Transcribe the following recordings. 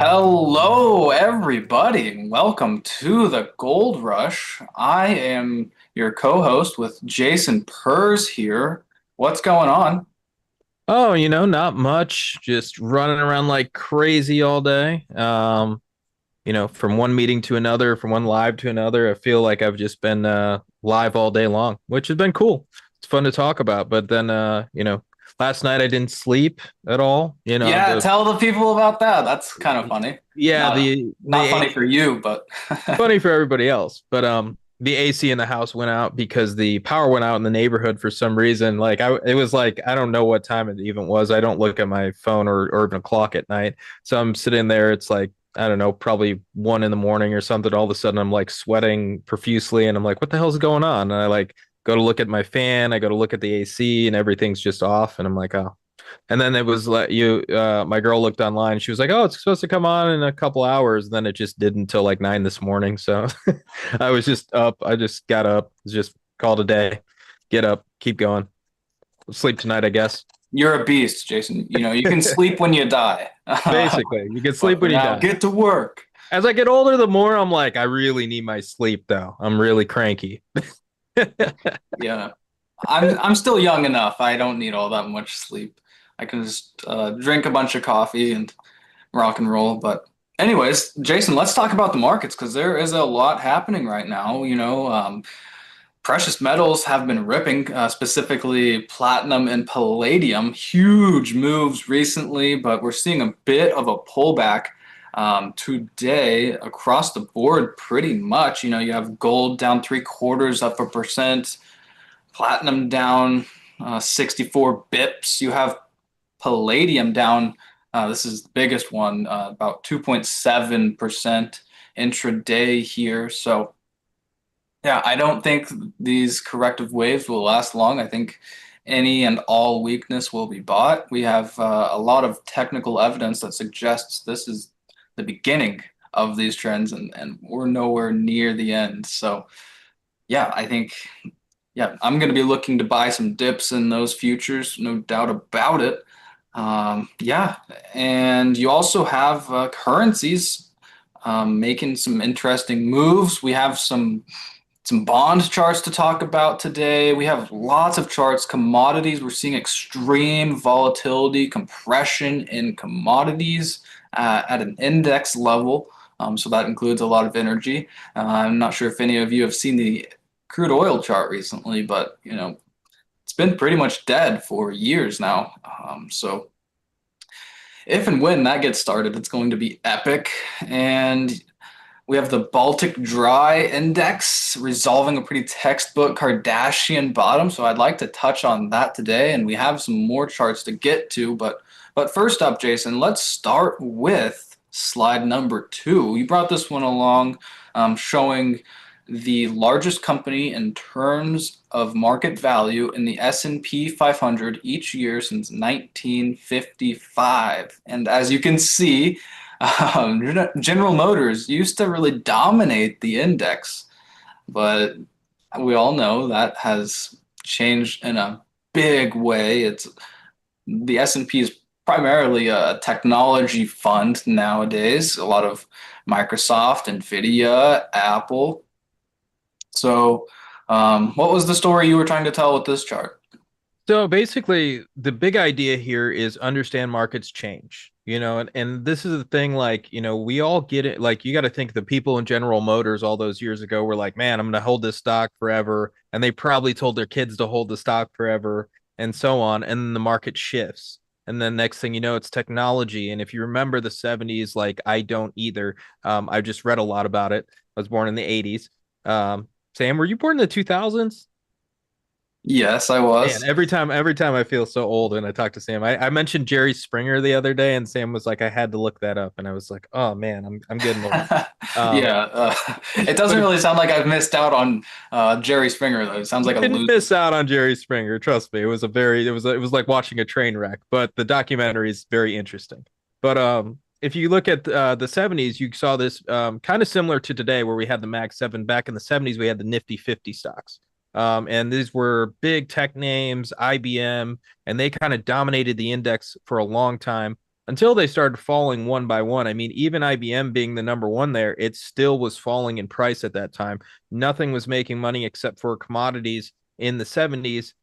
Hello, everybody. Welcome to the Gold Rush. I am your co-host with Jason Pers here. What's going on? Oh, not much. Just running around like crazy all day. From one meeting to another, from one live to another. I feel like I've just been live all day long, which has been cool. It's fun to talk about. But then last night I didn't sleep at all. Yeah, tell the people about that. That's kind of funny. Yeah, Not the not funny for you, but funny for everybody else. But the AC in the house went out because the power went out in the neighborhood for some reason. It was like I don't know what time it even was. I don't look at my phone or even a clock at night. So I'm sitting there. It's like I don't know, probably 1 in the morning or something. All of a sudden, I'm like sweating profusely, and I'm like, "What the hell's going on?" And I like go to look at my fan. I go to look at the AC, and everything's just off. And I'm like, "Oh, and then it was like my girl looked online. She was like, "Oh, it's supposed to come on in a couple hours." And then it just didn't until like 9 this morning. So I was just up. I just got up, just called a day, get up, keep going, sleep tonight, I guess. you're a beast, Jason. You know, you can sleep when you die. Basically, you can But sleep for when you now, die. get to work. As I get older, the more I'm like, I really need my sleep though. I'm really cranky. Yeah. I'm still young enough. I don't need all that much sleep. I can just drink a bunch of coffee and rock and roll. But anyways, Jason, let's talk about the markets because there is a lot happening right now. Precious metals have been ripping, specifically platinum and palladium. Huge moves recently, but we're seeing a bit of a pullback today across the board pretty much. You know, you have gold down 0.75%, platinum down 64 bips. You have palladium down, this is the biggest one, about 2.7% intraday here. So, yeah, I don't think these corrective waves will last long. I think any and all weakness will be bought. We have a lot of technical evidence that suggests this is the beginning of these trends, and we're nowhere near the end. So, yeah, I think yeah, I'm going to be looking to buy some dips in those futures, no doubt about it. Yeah, and you also have currencies making some interesting moves. We have some bond charts to talk about today. We have lots of charts. Commodities, we're seeing extreme volatility, compression in commodities at an index level. So that includes a lot of energy. I'm not sure if any of you have seen the crude oil chart recently, but you know it's been pretty much dead for years now. So if and when that gets started, it's going to be epic. And we have the Baltic Dry Index resolving a pretty textbook Kardashian bottom. So I'd like to touch on that today, and we have some more charts to get to. But first up, Jason, let's start with slide number two. You brought this one along, showing the largest company in terms of market value in the S&P 500 each year since 1955. And as you can see, General Motors used to really dominate the index, but we all know that has changed in a big way. It's the S&P is primarily a technology fund nowadays. A lot of Microsoft, Nvidia, Apple. So, what was the story you were trying to tell with this chart? So basically, the big idea here is understand markets change, and this is the thing, like, we all get it. Like, you got to think the people in General Motors all those years ago were like, man, I'm going to hold this stock forever. And they probably told their kids to hold the stock forever and so on. And then the market shifts. And then next thing you know, it's technology. And if you remember the 70s, like I don't either. I've just read a lot about it. I was born in the 80s. Sam, were you born in the 2000s? Yes, I Man, was. every time I feel so old when I talk to Sam. I mentioned Jerry Springer the other day, and Sam was like, I had to look that up, and I was like, oh man, I'm getting old. Um, Yeah, it but doesn't if really sound like I've missed out on Jerry Springer though. It sounds you like a didn't loser. miss out on Jerry Springer, trust me, it was like watching a train wreck. But the documentary is very interesting. But if you look at the 70s, you saw this kind of similar to today, where we had the Mag 7. Back in the 70s, we had the Nifty 50 stocks. And these were big tech names, IBM, and they kind of dominated the index for a long time. until they started falling one by one. I mean, even IBM being the number one there, it still was falling in price at that time. Nothing was making money except for commodities in the 70s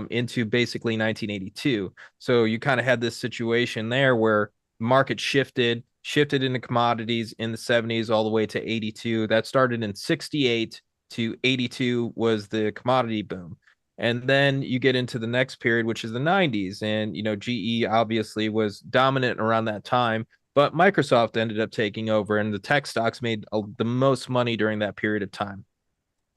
into basically 1982. So you kind of had this situation there where market shifted into commodities in the 70s all the way to 82. That started in 68 to 82 was the commodity boom. And then you get into the next period, which is the 90s. And, GE obviously was dominant around that time, but Microsoft ended up taking over, and the tech stocks made the most money during that period of time.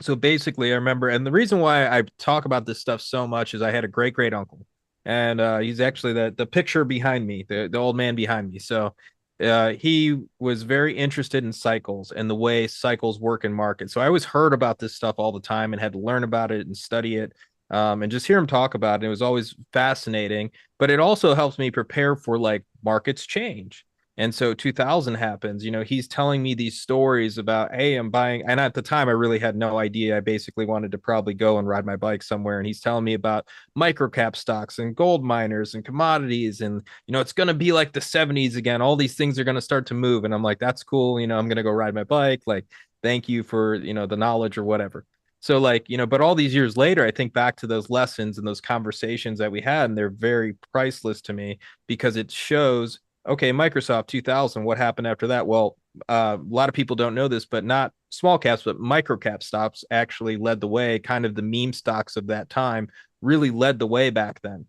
So basically, I remember, and the reason why I talk about this stuff so much is I had a great great uncle, and he's actually the picture behind me, the old man behind me. So he was very interested in cycles and the way cycles work in markets. So I always heard about this stuff all the time and had to learn about it and study it. And just hear him talk about it. It was always fascinating, but it also helps me prepare for like markets change. And so 2000 happens, he's telling me these stories about, hey, I'm buying. And at the time, I really had no idea. I basically wanted to probably go and ride my bike somewhere. And he's telling me about microcap stocks and gold miners and commodities. And, it's going to be like the 70s again. All these things are going to start to move. And I'm like, that's cool. I'm going to go ride my bike. Like, thank you for, the knowledge or whatever. So, like, but all these years later, I think back to those lessons and those conversations that we had, and they're very priceless to me because it shows, okay, Microsoft 2000, what happened after that? Well, a lot of people don't know this, but not small caps, but micro cap stocks actually led the way. Kind of the meme stocks of that time really led the way back then,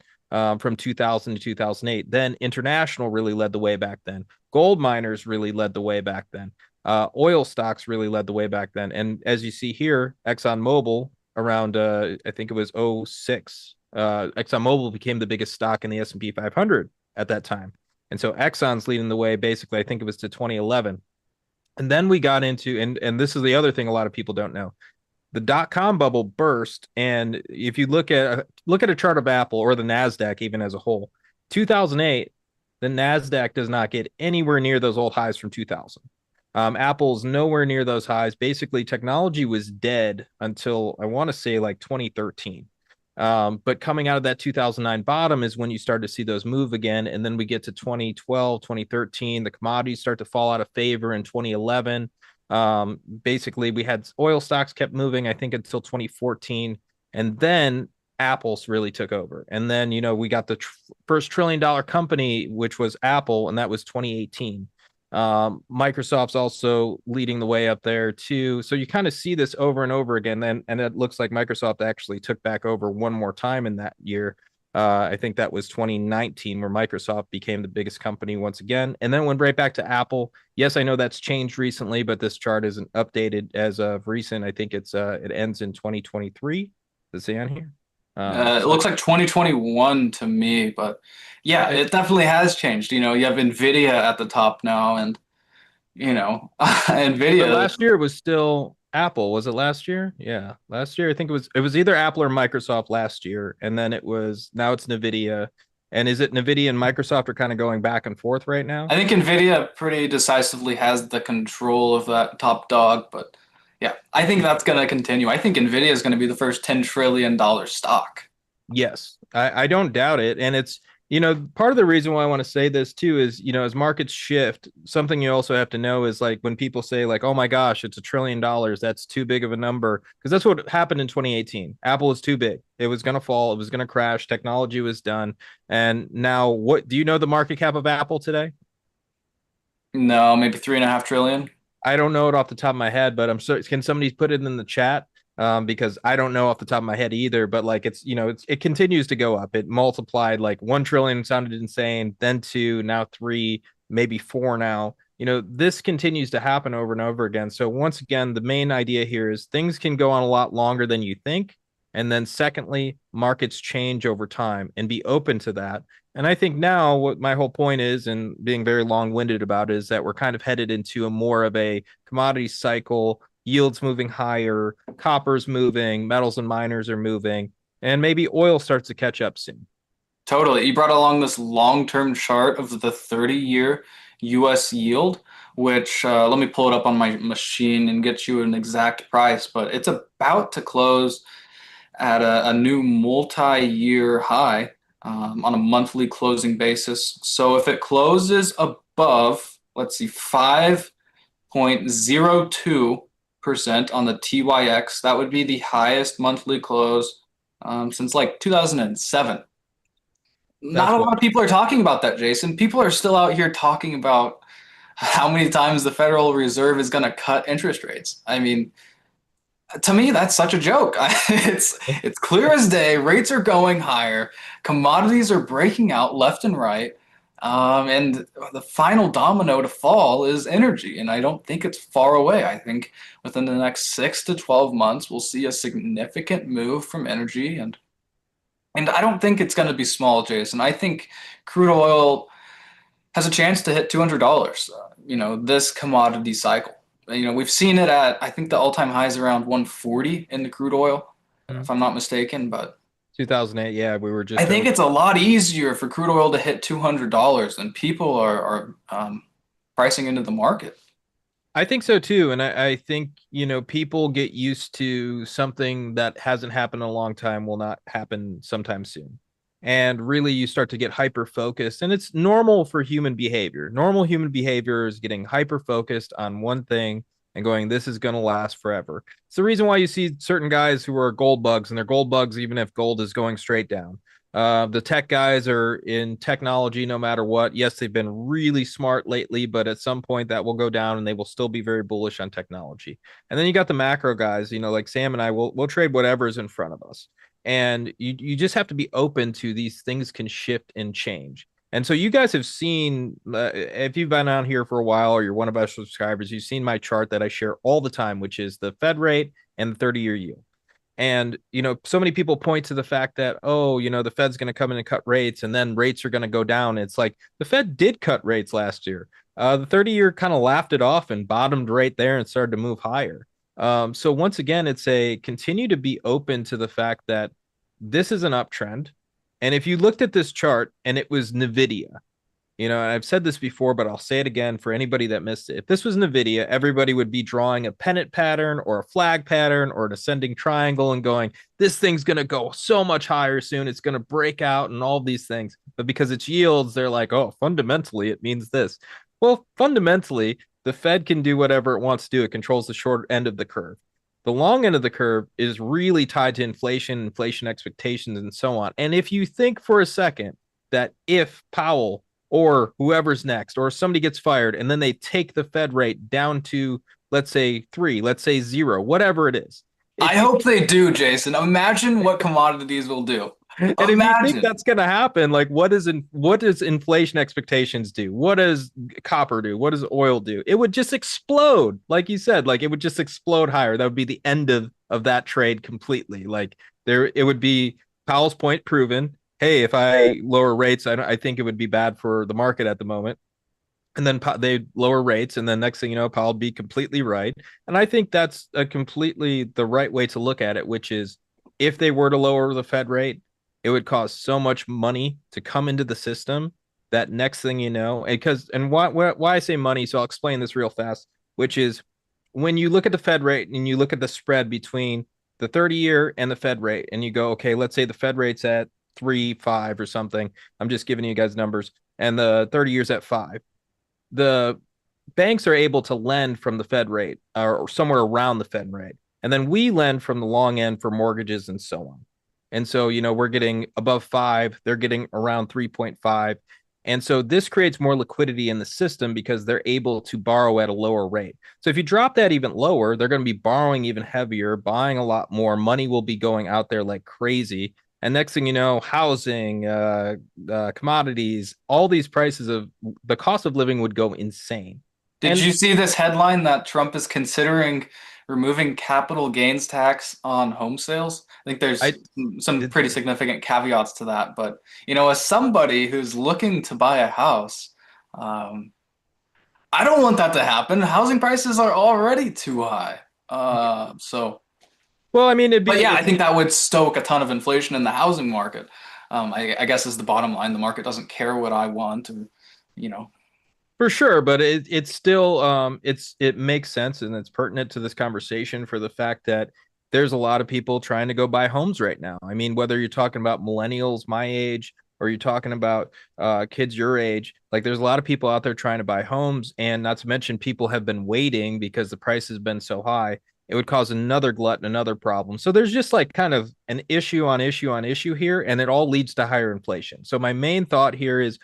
from 2000 to 2008. Then international really led the way back then. Gold miners really led the way back then. Oil stocks really led the way back then. And as you see here, ExxonMobil around, I think it was '06, ExxonMobil became the biggest stock in the S&P 500 at that time. And so Exxon's leading the way, basically, I think it was to 2011. And then we got into, and this is the other thing a lot of people don't know. The dot-com bubble burst. And if you look at a chart of Apple or the NASDAQ even as a whole, 2008, the NASDAQ does not get anywhere near those old highs from 2000. Apple's nowhere near those highs. Basically, technology was dead until I want to say like 2013. But coming out of that 2009 bottom is when you start to see those move again. And then we get to 2012, 2013. The commodities start to fall out of favor in 2011. Basically, we had oil stocks kept moving, I think, until 2014. And then Apple's really took over. And then, we got the first $1 trillion company, which was Apple, and that was 2018. Microsoft's also leading the way up there too. So you kind of see this over and over again. And it looks like Microsoft actually took back over one more time in that year. I think that was 2019 where Microsoft became the biggest company once again. And then went right back to Apple. Yes, I know that's changed recently, but this chart isn't updated as of recent. I think it ends in 2023. Does it say on here? It looks like 2021 to me, but yeah, it definitely has changed. You have Nvidia at the top now, and But Nvidia. last year it was still Apple. Was it last year? Yeah, last year I think it was either Apple or Microsoft last year, and then now it's Nvidia. And is it Nvidia and Microsoft are kind of going back and forth right now? I think Nvidia pretty decisively has the control of that top dog, but yeah, I think that's going to continue. I think Nvidia is going to be the first $10 trillion stock. Yes, I don't doubt it. And it's, part of the reason why I want to say this too is, as markets shift, something you also have to know is like when people say like, oh my gosh, it's $1 trillion, that's too big of a number. Because that's what happened in 2018. Apple was too big. It was going to fall. It was going to crash. Technology was done. And now what do you know the market cap of Apple today? No, maybe 3.5 trillion. I don't know it off the top of my head, but I'm sorry. Can somebody put it in the chat? Because I don't know off the top of my head either. But like it continues to go up. It multiplied like 1 trillion sounded insane, then two, now three, maybe four now. This continues to happen over and over again. So once again, the main idea here is things can go on a lot longer than you think. And then secondly, markets change over time and be open to that. And I think now what my whole point is, and being very long-winded about it, is that we're kind of headed into a more of a commodity cycle, yields moving higher, copper's moving, metals and miners are moving, and maybe oil starts to catch up soon. Totally. You brought along this long-term chart of the 30-year US yield, which let me pull it up on my machine and get you an exact price, but it's about to close at a new multi-year high. on a monthly closing basis. So if it closes above, let's see, 5.02% on the TYX, that would be the highest monthly close since like 2007. Not That's a what lot of people are talking about that, Jason. People are still out here talking about how many times the Federal Reserve is going to cut interest rates. I mean, to me, that's such a joke. It's clear as day. Rates are going higher. Commodities are breaking out left and right. And the final domino to fall is energy. And I don't think it's far away. I think within the next 6 to 12 months, we'll see a significant move from energy. And I don't think it's going to be small, Jason. I think crude oil has a chance to hit $200, this commodity cycle. We've seen it at, I think the all-time high is around 140 in the crude oil, if I'm not mistaken, but 2008. Yeah, we were I just think over. it's a lot easier for crude oil to hit $200 than people are pricing into the market. I think so too. And I think, people get used to something that hasn't happened in a long time will not happen sometime soon. And really, you start to get hyper focused. And it's normal for human behavior. Normal human behavior is getting hyper focused on one thing and going, this is going to last forever. It's the reason why you see certain guys who are gold bugs, and they're gold bugs even if gold is going straight down. The tech guys are in technology no matter what. Yes, they've been really smart lately, but at some point that will go down and they will still be very bullish on technology. And then you got the macro guys, like Sam and I will trade whatever is in front of us. And you just have to be open to these things can shift and change. And so you guys have seen, if you've been on here for a while or you're one of our subscribers, you've seen my chart that I share all the time, which is the Fed rate and the 30-year yield. And, so many people point to the fact that, oh, the Fed's going to come in and cut rates and then rates are going to go down. It's like the Fed did cut rates last year. The 30-year kind of laughed it off and bottomed right there and started to move higher. So once again, it's a continue to be open to the fact that this is an uptrend. And if you looked at this chart and it was NVIDIA, and I've said this before, but I'll say it again for anybody that missed it. If this was NVIDIA, everybody would be drawing a pennant pattern or a flag pattern or an ascending triangle and going, this thing's going to go so much higher soon. It's going to break out and all these things. But because it's yields, they're like, oh, fundamentally, it means this. Well, fundamentally, the Fed can do whatever it wants to do. It controls the short end of the curve. The long end of the curve is really tied to inflation expectations, and so on. And if you think for a second that if Powell or whoever's next, or somebody gets fired, and then they take the Fed rate down to, let's say 3, let's say 0, whatever it is. I If you hope they do, Jason. Imagine what commodities will do. and if you think Imagine. that's going to happen, like what does inflation expectations do? What does copper do? What does oil do? It would just explode, like you said, like it would just explode higher. That would be the end of that trade completely. Like it would be Powell's point proven. Hey, if I lower rates, I think it would be bad for the market at the moment. And then they lower rates, and then next thing you know, Powell would be completely right. And I think that's a completely the right way to look at it, which is if they were to lower the Fed rate, it would cost so much money to come into the system that next thing you know, and why I say money, so I'll explain this real fast, which is when you look at the Fed rate and you look at the spread between the 30-year and the Fed rate, and you go, okay, let's say the Fed rate's at 3.5 or something. I'm just giving you guys numbers, and the 30 years at 5. The banks are able to lend from the Fed rate or somewhere around the Fed rate. And then we lend from the long end for mortgages and so on. And so, we're getting above 5, they're getting around 3.5. And so this creates more liquidity in the system because they're able to borrow at a lower rate. So if you drop that even lower, they're going to be borrowing even heavier, buying a lot more. Money will be going out there like crazy. And next thing you know, housing, commodities, all these prices of the cost of living would go insane. Did And you see this headline that Trump is considering removing capital gains tax on home sales? I think I there's some did pretty see it. significant caveats to that. But, as somebody who's looking to buy a house, um, I don't want that to happen. Housing prices are already too high. So, Well, I mean, but yeah, I think that would stoke a ton of inflation in the housing market. I guess is the bottom line. The market doesn't care what I want, or, you know, for sure, but it's still it makes sense and it's pertinent to this conversation for the fact that there's a lot of people trying to go buy homes right now. I mean, whether you're talking about millennials my age or you're talking about kids your age, like there's a lot of people out there trying to buy homes, and not to mention people have been waiting because the price has been so high. It would cause another glut and another problem. So there's just like kind of an issue on issue on issue here, and it all leads to higher inflation. So my main thought here is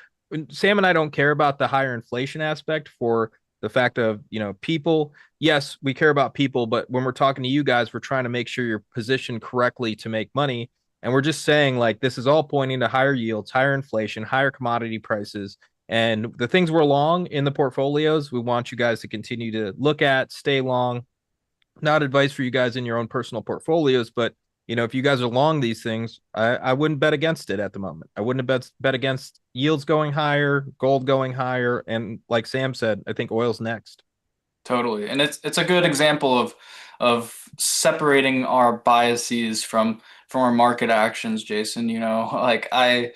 Sam and I don't care about the higher inflation aspect for the fact of, people. Yes, we care about people, but when we're talking to you guys, we're trying to make sure you're positioned correctly to make money. And we're just saying, like, this is all pointing to higher yields, higher inflation, higher commodity prices. And the things we're long in the portfolios, we want you guys to continue to look at, stay long. Not advice for you guys in your own personal portfolios, but if you guys are long these things, I wouldn't bet against it at the moment. I wouldn't have bet against yields going higher, gold going higher, and like Sam said, I think oil's next. Totally. And it's a good example of separating our biases from our market actions, Jason. Like I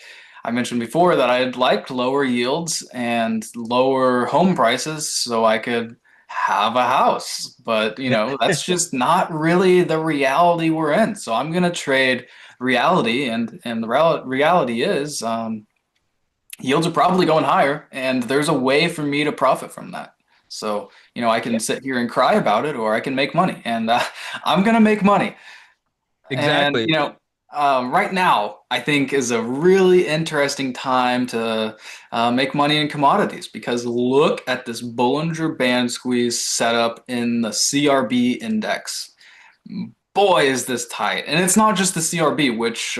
mentioned before that I'd liked lower yields and lower home prices so I could have a house. But, that's just not really the reality we're in. So I'm gonna trade reality, and the reality is yields are probably going higher, and there's a way for me to profit from that. So, I can sit here and cry about it, or I can make money, and I'm gonna make money. And, Exactly. right now, I think is a really interesting time to make money in commodities because look at this Bollinger Band squeeze setup in the CRB index. Boy, is this tight. And it's not just the CRB, which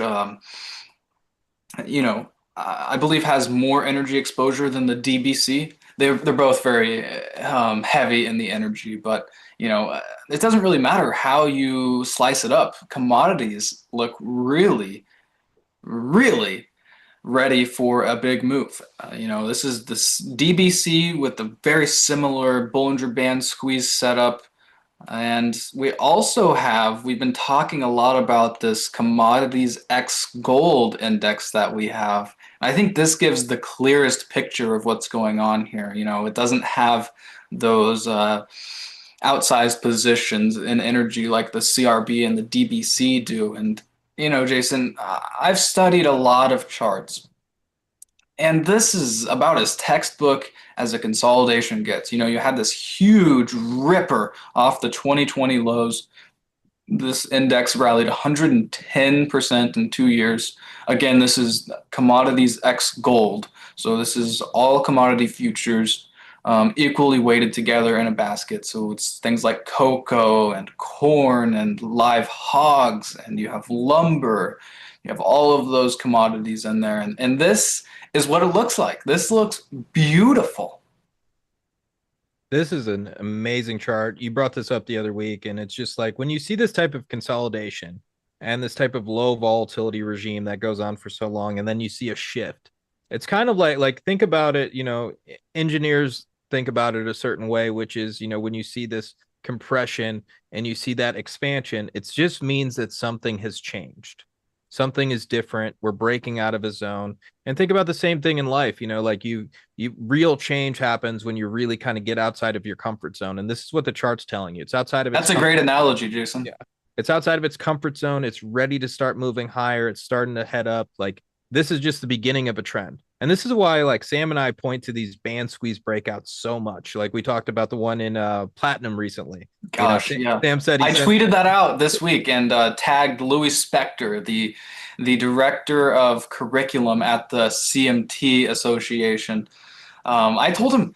I believe has more energy exposure than the DBC. They're both very heavy in the energy, but it doesn't really matter how you slice it up. Commodities look really, really ready for a big move. This is this DBC with the very similar Bollinger Band squeeze setup. And we've been talking a lot about this commodities X gold index that we have. I think this gives the clearest picture of what's going on here. It doesn't have those outsized positions in energy like the CRB and the DBC do. And, Jason, I've studied a lot of charts, and this is about as textbook as a consolidation gets. You had this huge ripper off the 2020 lows. This index rallied 110% in 2 years. Again, this is commodities X gold. So this is all commodity futures equally weighted together in a basket. So it's things like cocoa and corn and live hogs, and you have lumber. You have all of those commodities in there. And this is what it looks like. This looks beautiful. This is an amazing chart. You brought this up the other week, and it's just like when you see this type of consolidation and this type of low volatility regime that goes on for so long, and then you see a shift. It's kind of like think about it, engineers think about it a certain way, which is, when you see this compression and you see that expansion, it just means that something has changed. Something is different. We're breaking out of a zone. And think about the same thing in life, like you real change happens when you really kind of get outside of your comfort zone. And this is what the chart's telling you. It's outside of its That's a great analogy, Jason. yeah. It's outside of its comfort zone. It's ready to start moving higher. It's starting to head up. Like this is just the beginning of a trend. And this is why like Sam and I point to these band squeeze breakouts so much. Like we talked about the one in platinum recently. Gosh, yeah. Sam said he I sent tweeted that out this week and tagged Louis Spector, the director of curriculum at the CMT Association. I told him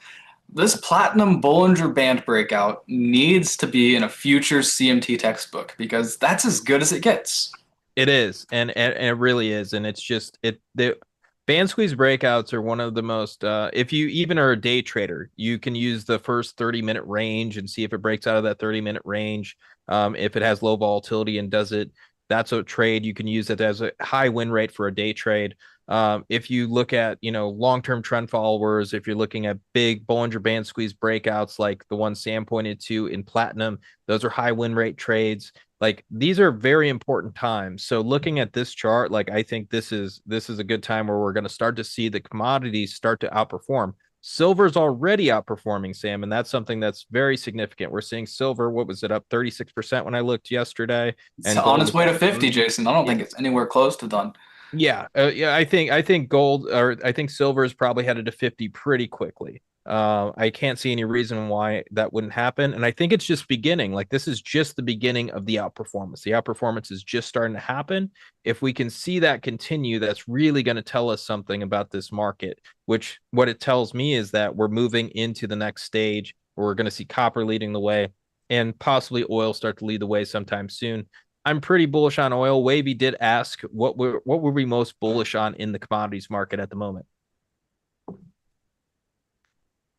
this platinum Bollinger Band breakout needs to be in a future CMT textbook because that's as good as it gets. it is, and it really is, and it's just the band squeeze breakouts are one of the most. If you even are a day trader, you can use the first 30-minute range and see if it breaks out of that 30-minute range. If it has low volatility and does it, that's a trade. You can use it as a high win rate for a day trade. If you look at long-term trend followers, if you're looking at big Bollinger Band squeeze breakouts like the one Sam pointed to in platinum, those are high win rate trades. Like these are very important times. So looking at this chart, like I think this is a good time where we're going to start to see the commodities start to outperform. Silver's already outperforming, Sam, and that's something that's very significant. We're seeing silver, what was it, up 36% when I looked yesterday, It's and on gold its was way up to 50, 30. Jason. I don't Yeah, think it's anywhere close to done. Yeah. I think gold or I think silver is probably headed to 50 pretty quickly. I can't see any reason why that wouldn't happen, and I think it's just beginning. Like this is just the beginning of the outperformance. The outperformance is just starting to happen. If we can see that continue, that's really going to tell us something about this market. Which what it tells me is that we're moving into the next stage where we're going to see copper leading the way, and possibly oil start to lead the way sometime soon. I'm pretty bullish on oil. Wavy did ask what were we most bullish on in the commodities market at the moment.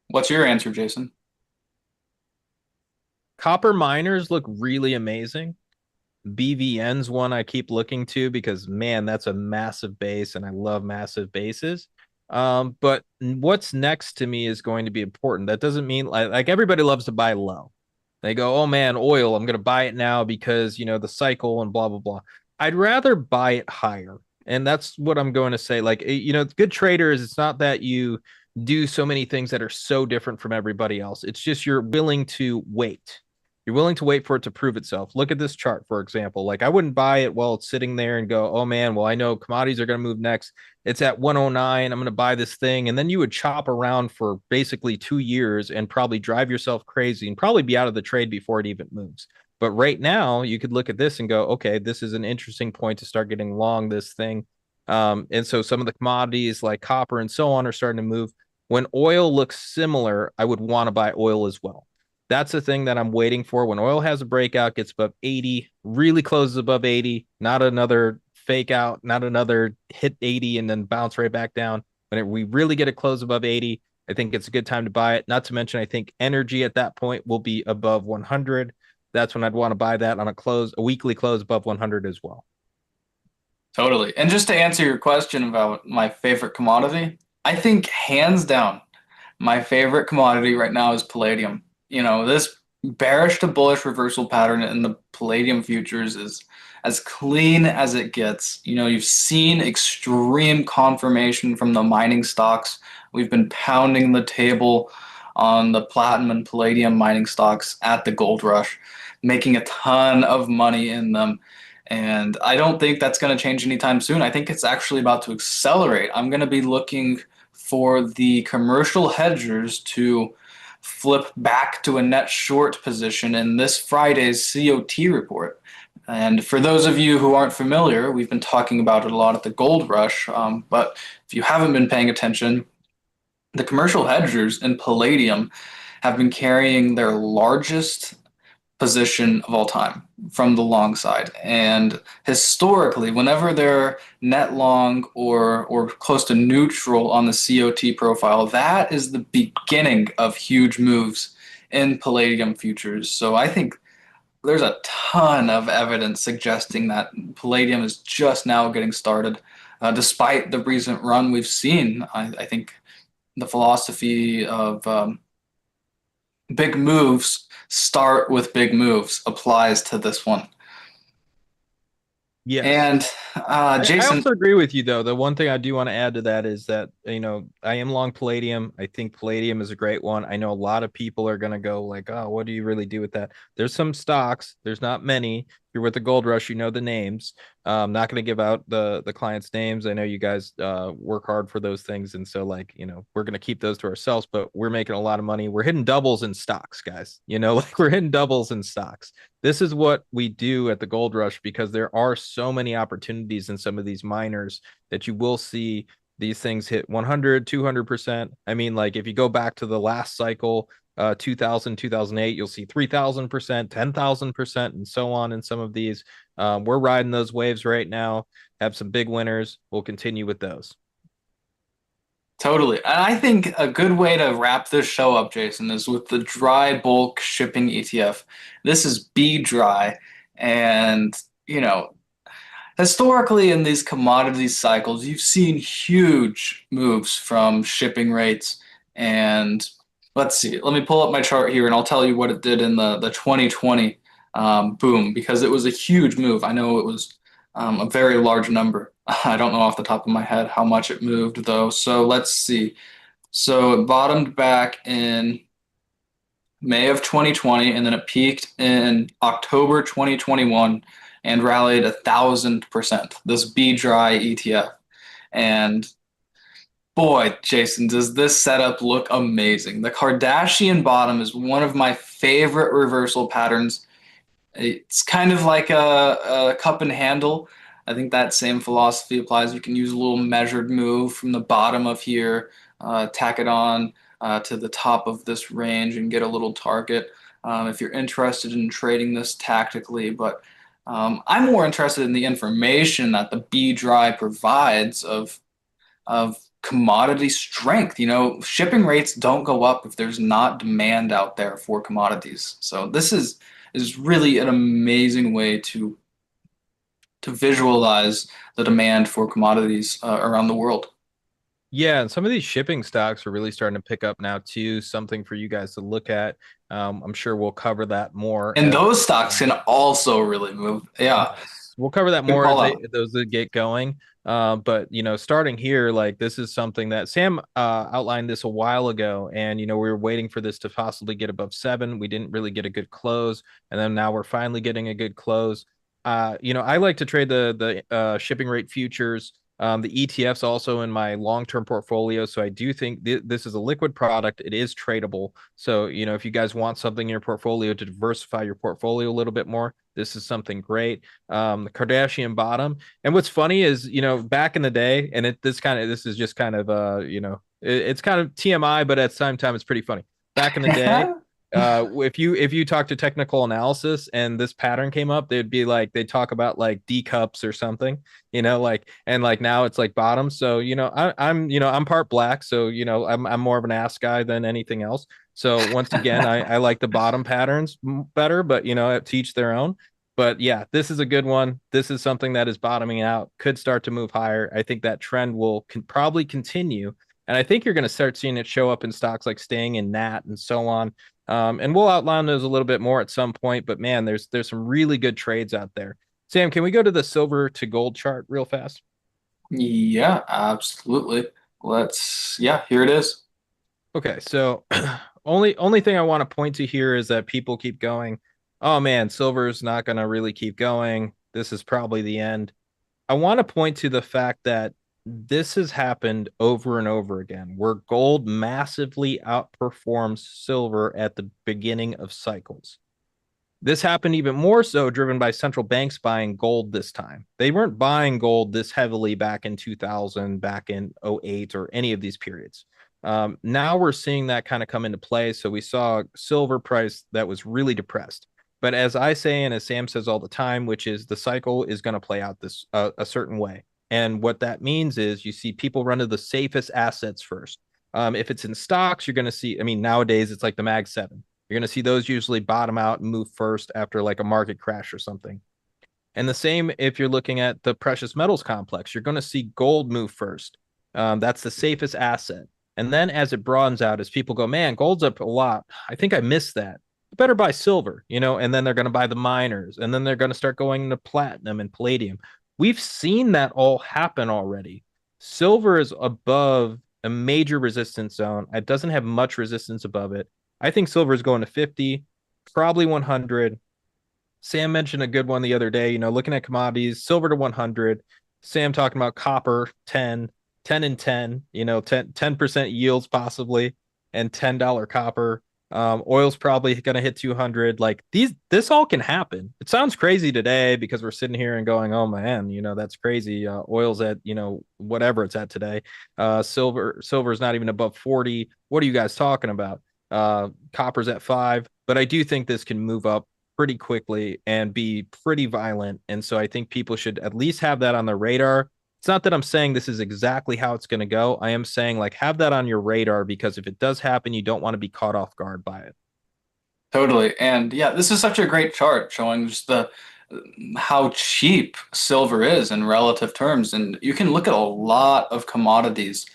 What's your answer, Jason? Copper miners look really amazing. BVN's one I keep looking to because man, that's a massive base, and I love massive bases. But what's next to me is going to be important. That doesn't mean like everybody loves to buy low. They go, oh man, oil, I'm going to buy it now because, the cycle and blah, blah, blah. I'd rather buy it higher. And that's what I'm going to say. Like, good traders, it's not that you do so many things that are so different from everybody else. It's just you're willing to wait. You're willing to wait for it to prove itself. Look at this chart, for example. Like, I wouldn't buy it while it's sitting there and go, oh man, well, I know commodities are going to move next. It's at 109. I'm going to buy this thing. And then you would chop around for basically 2 years and probably drive yourself crazy and probably be out of the trade before it even moves. But right now, you could look at this and go, okay, this is an interesting point to start getting long this thing. And so some of the commodities like copper and so on are starting to move. When oil looks similar, I would want to buy oil as well. That's the thing that I'm waiting for. When oil has a breakout, gets above 80, really closes above 80, not another fake out, not another hit 80 and then bounce right back down. When we really get a close above 80, I think it's a good time to buy it. Not to mention, I think energy at that point will be above 100. That's when I'd want to buy that on a weekly close above 100 as well. Totally. And just to answer your question about my favorite commodity, I think hands down, my favorite commodity right now is palladium. This bearish to bullish reversal pattern in the palladium futures is as clean as it gets. You've seen extreme confirmation from the mining stocks. We've been pounding the table on the platinum and palladium mining stocks at the gold rush, making a ton of money in them. And I don't think that's going to change anytime soon. I think it's actually about to accelerate. I'm going to be looking for the commercial hedgers to flip back to a net short position in this Friday's COT report. And for those of you who aren't familiar, we've been talking about it a lot at the gold rush. But if you haven't been paying attention, the commercial hedgers in palladium have been carrying their largest position of all time from the long side. And historically, whenever they're net long or close to neutral on the COT profile, that is the beginning of huge moves in palladium futures. So I think there's a ton of evidence suggesting that palladium is just now getting started. Despite the recent run we've seen, I think the philosophy of big moves start with big moves applies to this one. Yes. And I Jason, also agree with you though. The one thing I do want to add to that is that, I am long palladium. I think palladium is a great one. I know a lot of people are going to go like, oh, what do you really do with that? There's some stocks, there's not many. If you're with the gold rush, you know the names. I'm not going to give out the clients' names. I know you guys work hard for those things. And so like, we're going to keep those to ourselves, but we're making a lot of money. We're hitting doubles in stocks, guys. Like we're hitting doubles in stocks. This is what we do at the gold rush because there are so many opportunities in some of these miners that you will see these things hit 100, 200%. I mean, like if you go back to the last cycle, 2000, 2008, you'll see 3000%, 10,000%, and so on in some of these. We're riding those waves right now, have some big winners. We'll continue with those. totally. And I think a good way to wrap this show up, Jason, is with the dry bulk shipping ETF. This is B dry. And, you know, historically in these commodity cycles, you've seen huge moves from shipping rates. And let's see, let me pull up my chart here and I'll tell you what it did in the 2020 boom, because it was a huge move. I know it was a very large number. I don't know off the top of my head how much it moved though. So let's see. So it bottomed back in May of 2020 and then it peaked in October 2021 and rallied 1,000%. This B dry ETF, and boy, Jason, does this setup look amazing. The Kardashian bottom is one of my favorite reversal patterns. It's kind of like a cup and handle. I think that same philosophy applies. You can use a little measured move from the bottom of here, tack it on to the top of this range and get a little target if you're interested in trading this tactically. But I'm more interested in the information that the B dry provides of commodity strength. You know, shipping rates don't go up if there's not demand out there for commodities. So this is really an amazing way to visualize the demand for commodities around the world. Yeah, and some of these shipping stocks are really starting to pick up now too. Something for you guys to look at. I'm sure we'll cover that more And as those stocks can also really move. Yeah, yes, we'll cover that good more as call they out. those that get going. But starting here, like this is something that Sam outlined this a while ago, and we were waiting for this to possibly get above 7. We didn't really get a good close, and then now we're finally getting a good close. I like to trade the shipping rate futures. The ETFs also in my long-term portfolio. So I do think this is a liquid product. It is tradable. So, if you guys want something in your portfolio to diversify your portfolio a little bit more, this is something great. The Kardashian bottom. And what's funny is, back in the day, and this is just kind of, it's kind of TMI, but at the same time, it's pretty funny. Back in the day, if you talk to technical analysis and this pattern came up, they'd talk about like D cups or something, and like now it's like bottom. So I'm part black, so I'm more of an ass guy than anything else. So once again, I like the bottom patterns better, but to each their own. But yeah, this is a good one. This is something that is bottoming out, could start to move higher. I think that trend will probably continue. And I think you're going to start seeing it show up in stocks like Sting and Nat and so on. And we'll outline those a little bit more at some point. But man, there's some really good trades out there. Sam, can we go to the silver to gold chart real fast? Yeah, absolutely. Yeah, here it is. Okay, so only thing I want to point to here is that people keep going, oh man, silver's not going to really keep going. This is probably the end. I want to point to the fact that this has happened over and over again, where gold massively outperforms silver at the beginning of cycles. This happened even more so driven by central banks buying gold this time. They weren't buying gold this heavily back in 2000, back in '08, or any of these periods. Now we're seeing that kind of come into play. So we saw silver price that was really depressed. But as I say, and as Sam says all the time, which is the cycle is going to play out this a certain way. And what that means is you see people run to the safest assets first. If it's in stocks, you're going to see, I mean, nowadays it's like the Mag 7. You're going to see those usually bottom out and move first after like a market crash or something. And the same if you're looking at the precious metals complex, you're going to see gold move first. That's the safest asset. And then as it broadens out, as people go, man, gold's up a lot. I think I missed that. Better buy silver, and then they're going to buy the miners, and then they're going to start going into platinum and palladium. We've seen that all happen already. Silver is above a major resistance zone. It doesn't have much resistance above it. I think silver is going to 50, probably 100. Sam mentioned a good one the other day, looking at commodities, silver to 100. Sam talking about copper, 10, 10 and 10, 10% yields possibly, and $10 copper. Oil's probably going to hit 200. Like this all can happen. It sounds crazy today because we're sitting here and going, oh man, that's crazy. Oil's at, whatever it's at today. Silver's not even above 40. What are you guys talking about? Copper's at 5, but I do think this can move up pretty quickly and be pretty violent. And so I think people should at least have that on their radar. It's not that I'm saying this is exactly how it's going to go. I am saying like have that on your radar because if it does happen, you don't want to be caught off guard by it. Totally. And yeah, this is such a great chart showing just the how cheap silver is in relative terms. And you can look at a lot of commodities.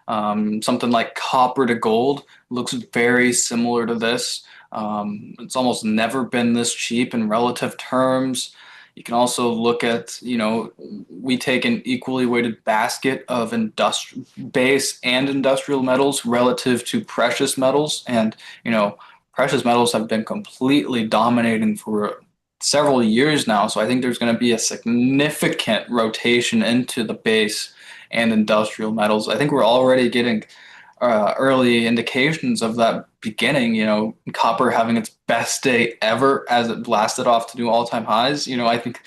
Something like copper to gold looks very similar to this. It's almost never been this cheap in relative terms. You can also look at, we take an equally weighted basket of base and industrial metals relative to precious metals. And, precious metals have been completely dominating for several years now. So I think there's going to be a significant rotation into the base and industrial metals. I think we're already getting early indications of that beginning. Copper having its best day ever as it blasted off to new all-time highs. I think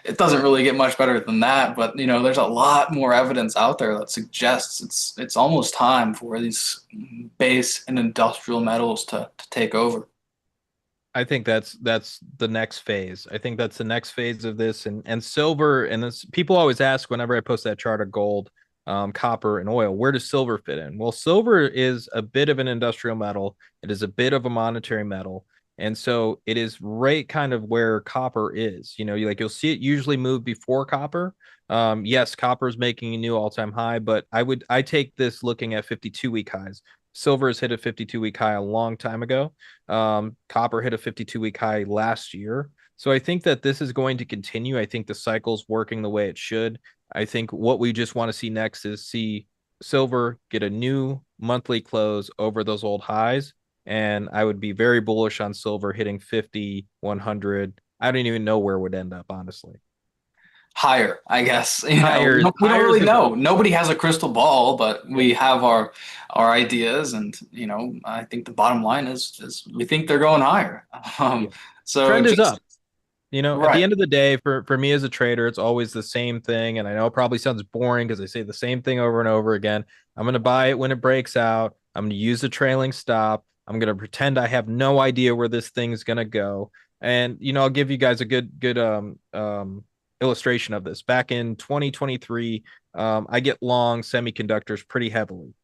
it doesn't really get much better than that, but there's a lot more evidence out there that suggests it's almost time for these base and industrial metals to take over. I think that's the next phase. I think that's the next phase of this, and silver. And this, people always ask whenever I post that chart of gold, copper, and oil, where does silver fit in? Well, silver is a bit of an industrial metal. It is a bit of a monetary metal, and so it is right kind of where copper is. You'll see it usually move before copper. Yes, copper is making a new all-time high, but I take this looking at 52-week highs. Silver has hit a 52-week high a long time ago. Copper hit a 52-week high last year. So I think that this is going to continue. I think the cycle's working the way it should. I think what we just want to see next is see silver get a new monthly close over those old highs. And I would be very bullish on silver hitting 50, 100. I don't even know where it would end up, honestly. Higher, I guess. Higher, We don't higher is really the know. goal. Nobody has a crystal ball, but Yeah. we have our ideas, and I think the bottom line is we think they're going higher. Yeah. Um, so Trend is just up. At the right. end of the day, for me as a trader, it's always the same thing. And I know it probably sounds boring because I say the same thing over and over again. I'm going to buy it when it breaks out. I'm going to use the trailing stop. I'm going to pretend I have no idea where this thing's going to go. And, I'll give you guys a good illustration of this. Back in 2023, I get long semiconductors pretty heavily.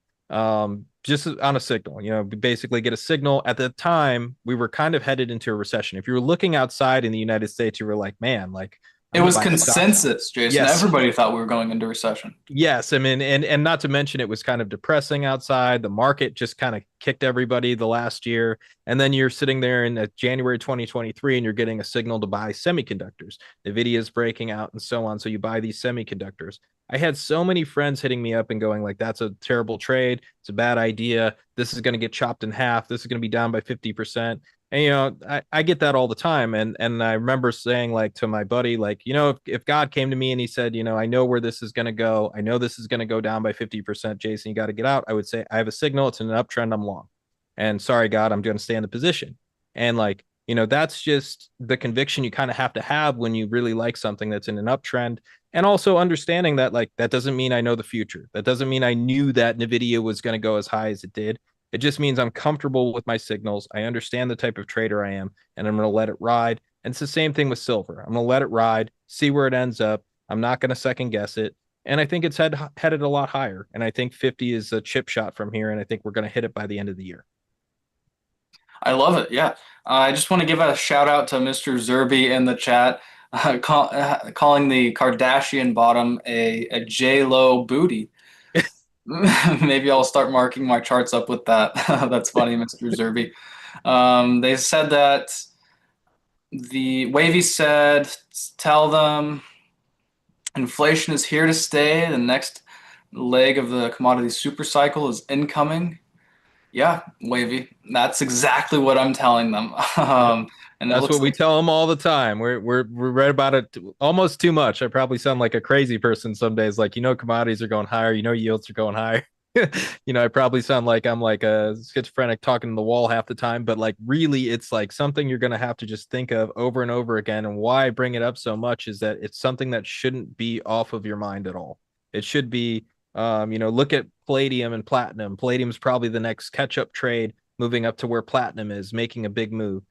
Just on a signal, basically get a signal. At the time, we were kind of headed into a recession. If you were looking outside in the United States, you were like, man, like It I'm gonna was buy stocks. consensus, Jason. Yes, Everybody thought we were going into recession. yes. I mean, and not to mention it was kind of depressing outside. The market just kind of kicked everybody the last year. And then you're sitting there in January 2023 and you're getting a signal to buy semiconductors. Nvidia's breaking out and so on. So you buy these semiconductors. I had so many friends hitting me up and going like, that's a terrible trade. It's a bad idea. This is going to get chopped in half. This is going to be down by 50%. And I get that all the time. And I remember saying like to my buddy, like, if God came to me and he said, I know where this is gonna go. I know this is gonna go down by 50%, Jason, you got to get out. I would say I have a signal, it's in an uptrend, I'm long. And sorry, God, I'm gonna stay in the position. And like, that's just the conviction you kind of have to have when you really like something that's in an uptrend. And also understanding that like that doesn't mean I know the future. That doesn't mean I knew that Nvidia was going to go as high as it did. It just means I'm comfortable with my signals. I understand the type of trader I am, and I'm going to let it ride. And it's the same thing with silver. I'm going to let it ride, see where it ends up. I'm not going to second guess it. And I think it's headed a lot higher. And I think 50 is a chip shot from here. And I think we're going to hit it by the end of the year. I love it. Yeah. I just want to give a shout out to Mr. Zerby in the chat, calling the Kardashian bottom a J-Lo booty. Maybe I'll start marking my charts up with that. That's funny, Mr. Zerby. They said that the Wavy said, tell them inflation is here to stay. The next leg of the commodity super cycle is incoming. Yeah, Wavy. That's exactly what I'm telling them. Yep. And it That's looks what we like tell them all the time. We're right about it almost too much. I probably sound like a crazy person some days. Like, commodities are going higher. Yields are going higher. I probably sound like I'm like a schizophrenic talking to the wall half the time. But like, really, it's like something you're going to have to just think of over and over again. And why I bring it up so much is that it's something that shouldn't be off of your mind at all. It should be, look at palladium and platinum. Palladium is probably the next catch-up trade, moving up to where platinum is, making a big move.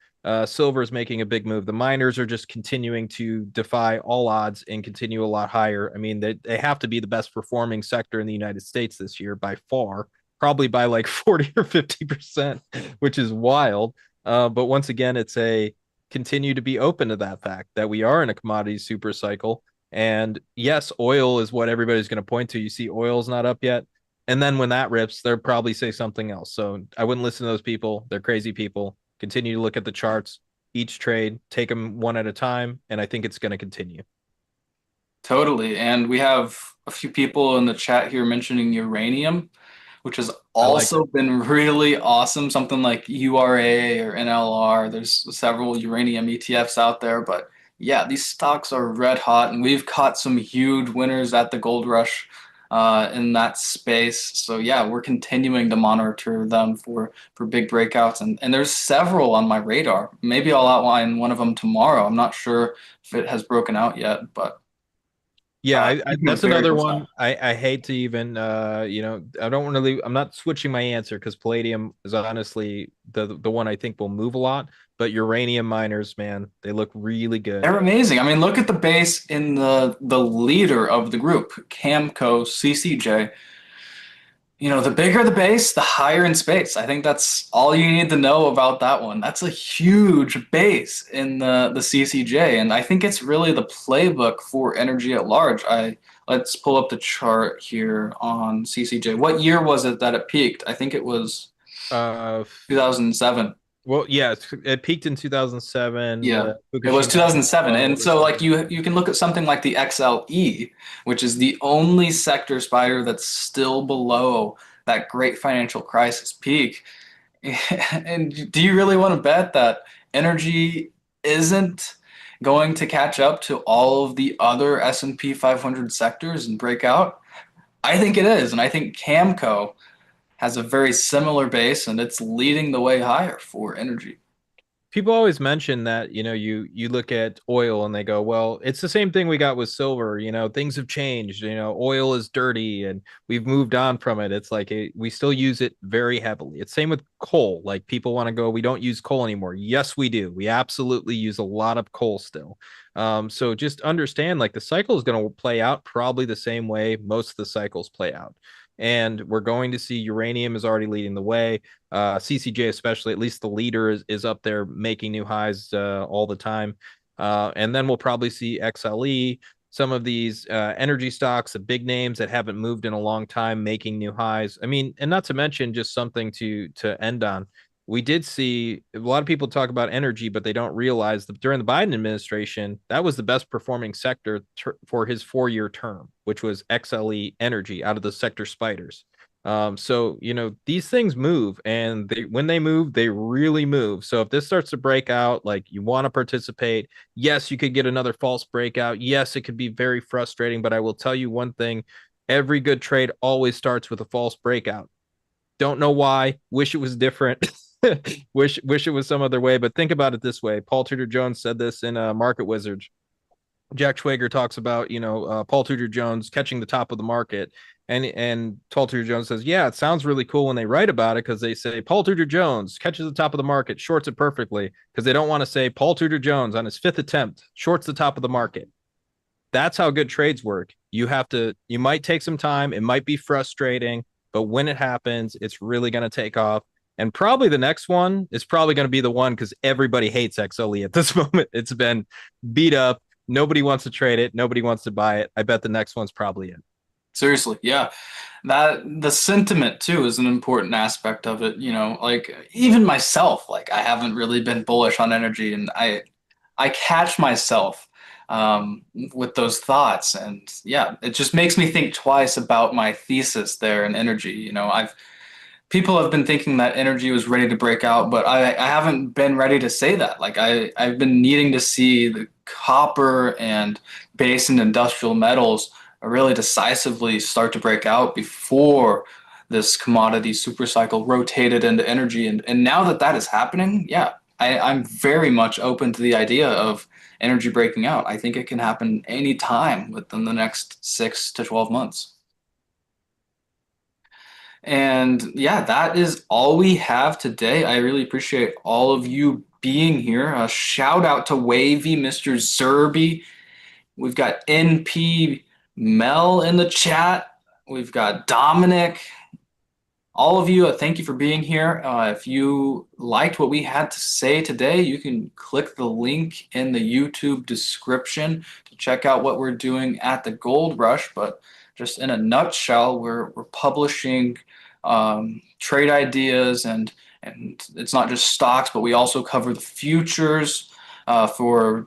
Silver is making a big move. The miners are just continuing to defy all odds and continue a lot higher. I mean, they have to be the best performing sector in the United States this year by far, probably by like 40 or 50%, which is wild. But once again, it's a continue to be open to that fact that we are in a commodity super cycle. And yes, oil is what everybody's going to point to. You see, oil's not up yet. And then when that rips, they'll probably say something else. So I wouldn't listen to those people. They're crazy people. Continue to look at the charts, each trade, take them one at a time, and I think it's going to continue. totally. And we have a few people in the chat here mentioning uranium. which has I like also it. been really awesome. Something like URA or NLR. There's several uranium ETFs out there, but yeah, these stocks are red hot, and we've caught some huge winners at the gold rush in that space. So yeah, we're continuing to monitor them for big breakouts, and there's several on my radar. Maybe I'll outline one of them tomorrow. I'm not sure if it has broken out yet, but Yeah, keeping a that's very another close eye. one. I hate to even I don't want to leave. I'm not switching my answer because palladium is honestly the one I think will move a lot. But uranium miners, man, they look really good. They're amazing. I mean, look at the base in the leader of the group, Camco CCJ. You know, the bigger the base, the higher in space. I think that's all you need to know about that one. That's a huge base in the CCJ, and I think it's really the playbook for energy at large. I Let's pull up the chart here on CCJ. What year was it that it peaked? I think it was Uh, 2007. well, yeah, it peaked in 2007. Yeah, The it was Fukushima 2007. And or so like something. you can look at something like the XLE, which is the only sector spider that's still below that great financial crisis peak. And do you really want to bet that energy isn't going to catch up to all of the other S&P 500 sectors and break out? I think it is, and I think Camco has a very similar base and it's leading the way higher for energy. People always mention that, you look at oil and they go, well, it's the same thing we got with silver. Things have changed. Oil is dirty and we've moved on from it. It's like we still use it very heavily. It's same with coal. Like people want to go, we don't use coal anymore. Yes, we do. We absolutely use a lot of coal still. So just understand, like, the cycle is going to play out probably the same way most of the cycles play out. And we're going to see uranium is already leading the way. CCJ, especially, at least the leader is up there making new highs all the time. And then we'll probably see XLE, some of these energy stocks, the big names that haven't moved in a long time, making new highs. I mean, and not to mention just something to end on. We did see a lot of people talk about energy, but they don't realize that during the Biden administration, that was the best performing sector for his 4-year term, which was XLE energy out of the sector spiders. So these things move, and when they move, they really move. So if this starts to break out, like, you want to participate, yes, you could get another false breakout. Yes, it could be very frustrating, but I will tell you one thing: every good trade always starts with a false breakout. Don't know why. Wish it was different. wish it was some other way. But think about it this way: Paul Tudor Jones said this in Market Wizards. Jack Schwager talks about, Paul Tudor Jones catching the top of the market, and Paul Tudor Jones says, yeah, it sounds really cool when they write about it because they say Paul Tudor Jones catches the top of the market, shorts it perfectly, because they don't want to say Paul Tudor Jones on his fifth attempt shorts the top of the market. That's how good trades work. You might take some time, it might be frustrating, but when it happens, it's really going to take off. And probably the next one is probably going to be the one because everybody hates XLE at this moment. It's been beat up. Nobody wants to trade it. Nobody wants to buy it. I bet the next one's probably it. Seriously, yeah. That the sentiment too is an important aspect of it, you know, like even myself, like I haven't really been bullish on energy and I catch myself with those thoughts and yeah, it just makes me think twice about my thesis there in energy. You know, I've people have been thinking that energy was ready to break out, but I haven't been ready to say that. Like I've been needing to see the copper and base and industrial metals really decisively start to break out before this commodity super cycle rotated into energy. And now that that is happening, yeah, I'm very much open to the idea of energy breaking out. I think it can happen anytime within the next 6 to 12 months. And yeah, that is all we have today. I really appreciate all of you being here. A shout out to Wavy, Mr. Zerby. We've got NP Mel in the chat. We've got Dominic. All of you, thank you for being here. If you liked what we had to say today, you can click the link in the YouTube description to check out what we're doing at the Gold Rush. But just in a nutshell, we're publishing trade ideas, and it's not just stocks, but we also cover the futures for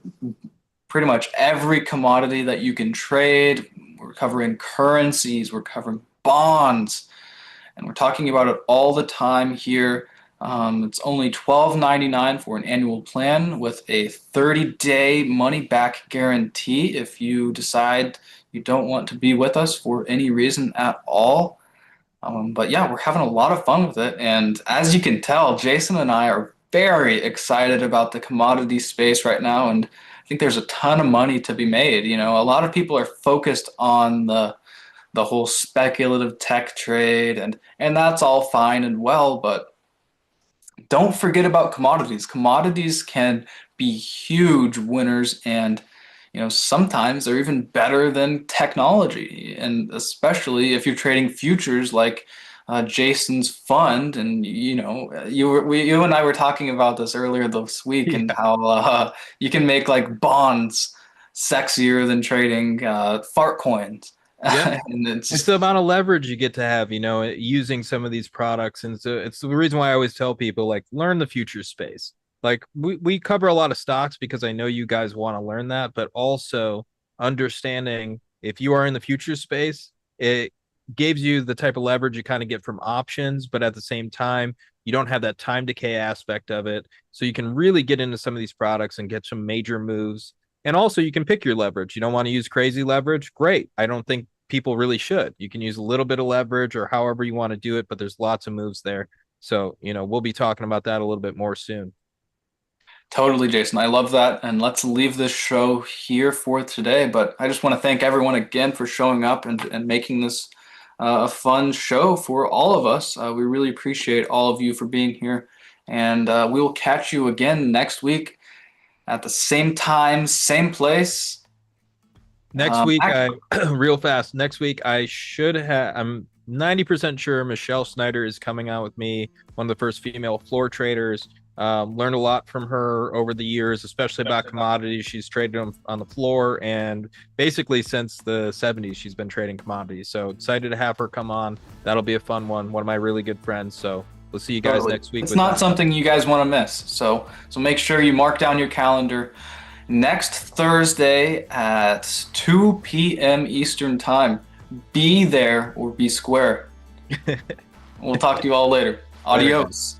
pretty much every commodity that you can trade. We're covering currencies, we're covering bonds, and we're talking about it all the time here. It's only $12.99 for an annual plan with a 30-day money-back guarantee if you decide you don't want to be with us for any reason at all. But yeah, we're having a lot of fun with it. And as you can tell, Jason and I are very excited about the commodity space right now. And I think there's a ton of money to be made. You know, a lot of people are focused on the whole speculative tech trade, and that's all fine and well, but don't forget about commodities. Commodities can be huge winners, and you know sometimes they're even better than technology, and especially if you're trading futures like Jason's fund. And you know you and I were talking about this earlier this week, and Yeah. how you can make like bonds sexier than trading fart coins. Yeah. And it's It's just the amount of leverage you get to have, using some of these products. And so it's the reason why I always tell people, like, learn the future space. Like, we cover a lot of stocks because I know you guys want to learn that, but also understanding if you are in the future space, it gives you the type of leverage you kind of get from options, but at the same time, you don't have that time decay aspect of it. So you can really get into some of these products and get some major moves. And also, you can pick your leverage. You don't want to use crazy leverage? Great. I don't think people really should. You can use a little bit of leverage or however you want to do it, but there's lots of moves there. So, we'll be talking about that a little bit more soon. totally, Jason. I love that. And let's leave this show here for today. But I just want to thank everyone again for showing up and making this a fun show for all of us. We really appreciate all of you for being here. And we will catch you again next week at the same time, same place. Next week, Back. I real fast. Next week, I'm 90% sure Michelle Snyder is coming out with me, one of the first female floor traders. Learned a lot from her over the years, especially about commodities. She's traded them on the floor, and basically since the 70s, she's been trading commodities. So excited to have her come on. That'll be a fun one of my really good friends. So we'll see you guys Totally. next week It's with not that. something you guys want to miss. So make sure you mark down your calendar next Thursday at 2 p.m. Eastern Time. Be there or be square. We'll talk to you all later. Later, guys. Adios.